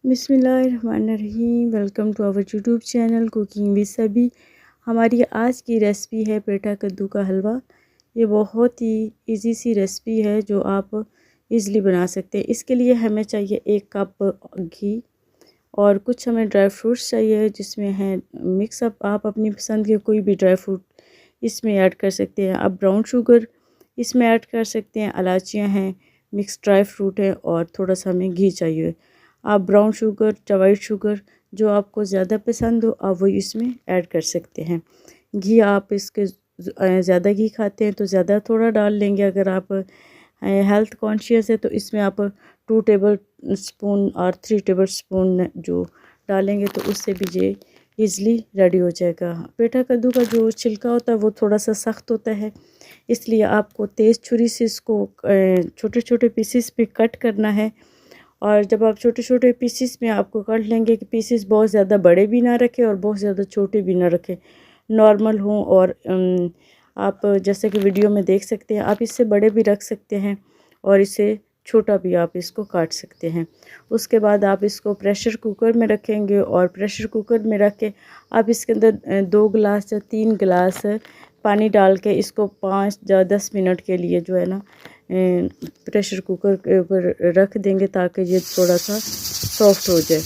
बिस्मिल्लाहिर्रहमानिर्रहीम। Welcome to our YouTube channel cooking with सभी। हमारी आज की रेसिपी है पेठा कद्दू का हलवा। ये बहुत ही इजी सी रेसिपी है जो आप इजीली बना सकते हैं। इसके लिए हमें चाहिए 1 कप घी और कुछ हमें ड्राई फ्रूट्स चाहिए जिसमें है मिक्सअप। आप अपनी पसंद के कोई भी ड्राई फ्रूट इसमें ऐड कर सकते हैं। आप ब्राउन शुगर इसमें ऐड कर सकते हैं, इलायचियाँ हैं, मिक्स ड्राई फ्रूट है और थोड़ा सा हमें घी चाहिए। आप ब्राउन शुगर या वाइट शुगर जो आपको ज़्यादा पसंद हो आप वो इसमें ऐड कर सकते हैं। घी आप इसके ज़्यादा घी खाते हैं तो ज़्यादा थोड़ा डाल लेंगे। अगर आप हेल्थ कॉन्शियस है तो इसमें आप 2 टेबल स्पून और 3 टेबल स्पून जो डालेंगे तो उससे भी ये ईज़िली रेडी हो जाएगा। पेठा कद्दू का जो छिलका होता है वो थोड़ा सा सख्त होता है, इसलिए आपको तेज़ छुरी से इसको छोटे छोटे पीसेस पे कट करना है। और जब आप छोटे छोटे पीसेस में आपको काट लेंगे कि पीसेस बहुत ज़्यादा बड़े भी ना रखें और बहुत ज़्यादा छोटे भी ना रखें, नॉर्मल हों। और आप जैसे कि वीडियो में देख सकते हैं, आप इससे बड़े भी रख सकते हैं और इससे छोटा भी आप इसको काट सकते हैं। उसके बाद आप इसको प्रेशर कुकर में रखेंगे और प्रेशर कुकर में रख के आप इसके अंदर 2 गिलास या 3 गिलास पानी डाल के इसको 5 या 10 मिनट के लिए जो है ना प्रेशर कुकर के ऊपर रख देंगे ताकि ये थोड़ा सा सॉफ्ट हो जाए।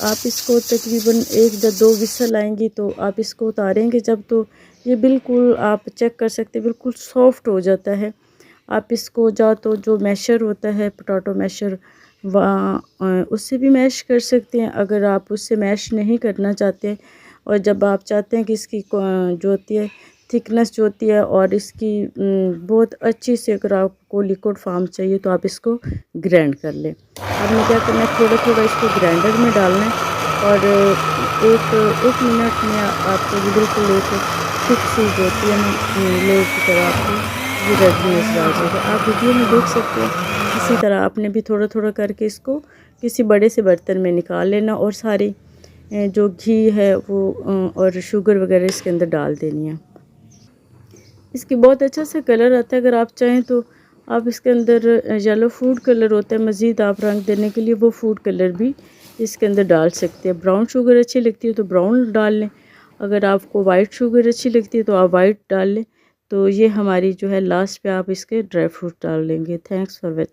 आप इसको तकरीबन 1 या 2 विसल आएंगी तो आप इसको उतारेंगे जब तो ये बिल्कुल आप चेक कर सकते हैं बिल्कुल सॉफ्ट हो जाता है। आप इसको तो जो मैशर होता है पोटैटो मैशर वहाँ उससे भी मैश कर सकते हैं अगर आप उससे मैश नहीं करना चाहते। और जब आप चाहते हैं कि इसकी जो होती है थिकनेस जो होती है और इसकी बहुत अच्छी से अगर आपको लिक्विड फॉर्म चाहिए तो आप इसको ग्राइंड कर लें। आपने क्या करना है, थोड़ा थोड़ा इसको ग्राइंडर में डालना है और एक मिनट में आपको बिल्कुल एक थिक सी जो होती है ना लेयर की तरह आपको ये रेडी नजर आ जाएगा। आप वीडियो में देख सकते हैं। इसी तरह आपने भी थोड़ा थोड़ा करके इसको किसी बड़े से बर्तन में निकाल लेना और सारी जो घी है वो और शुगर वगैरह इसके अंदर डाल देनी है। इसकी बहुत अच्छा सा कलर आता है। अगर आप चाहें तो आप इसके अंदर येलो फूड कलर होता है, मज़ीद आप रंग देने के लिए वो फूड कलर भी इसके अंदर डाल सकते हैं। ब्राउन शुगर अच्छी लगती है तो ब्राउन डाल लें, अगर आपको वाइट शुगर अच्छी लगती है तो आप वाइट डाल लें। तो ये हमारी जो है लास्ट पे आप इसके ड्राई फ्रूट डाल लेंगे। Thanks for watching.